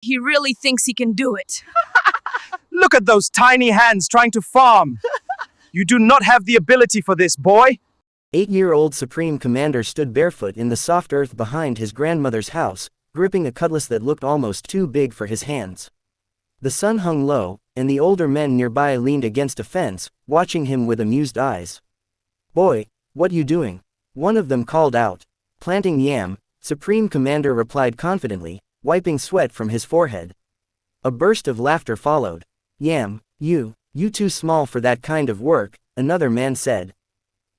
He really thinks he can do it. Look at those tiny hands trying to farm. You do not have the ability for this, boy. 8-year-old Supreme Commander stood barefoot in the soft earth behind his grandmother's house, gripping a cutlass that looked almost too big for his hands. The sun hung low, and the older men nearby leaned against a fence, watching him with amused eyes. "Boy, what you doing?" one of them called out. "Planting yam," Supreme Commander replied confidently, wiping sweat from his forehead. A burst of laughter followed. "Yam, you too small for that kind of work," another man said.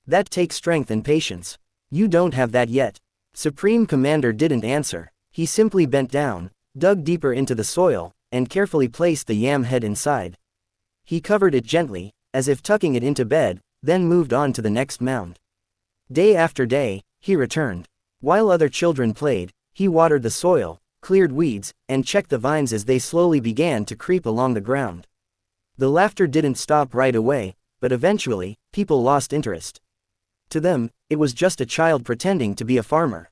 "That takes strength and patience. You don't have that yet." Supreme Commander didn't answer. He simply bent down, dug deeper into the soil, and carefully placed the yam head inside. He covered it gently, as if tucking it into bed, then moved on to the next mound. Day after day, he returned. While other children played, he watered the soil, cleared weeds, and checked the vines as they slowly began to creep along the ground. The laughter didn't stop right away, but eventually, people lost interest. To them, it was just a child pretending to be a farmer.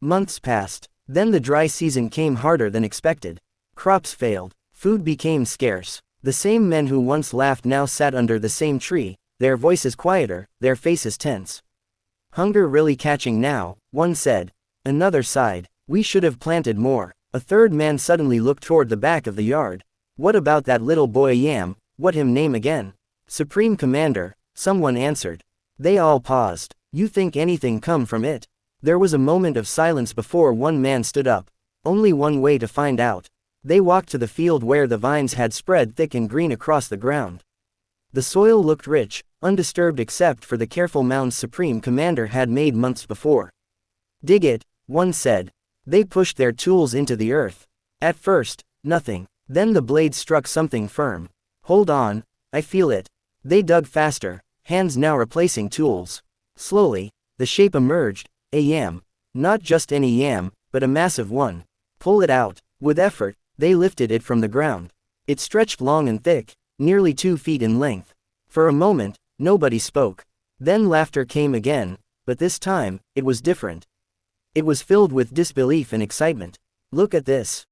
Months passed. Then the dry season came harder than expected. Crops failed. Food became scarce. The same men who once laughed now sat under the same tree, their voices quieter, their faces tense. "Hunger really catching now," one said. Another sighed. "We should have planted more." A third man suddenly looked toward the back of the yard. "What about that little boy Yam? What him name again?" "Supreme Commander," someone answered. They all paused. "You think anything come from it?" There was a moment of silence before one man stood up. Only one way to find out. They walked to the field where the vines had spread thick and green across the ground. The soil looked rich, undisturbed except for the careful mounds Supreme Commander had made months before. "Dig it," one said. They pushed their tools into the earth. At first, nothing. Then the blade struck something firm. "Hold on, I feel it." They dug faster, hands now replacing tools. Slowly, the shape emerged, a yam. Not just any yam, but a massive one. "Pull it out." With effort, they lifted it from the ground. It stretched long and thick, nearly 2 feet in length. For a moment, nobody spoke. Then laughter came again, but this time, it was different. It was filled with disbelief and excitement. "Look at this.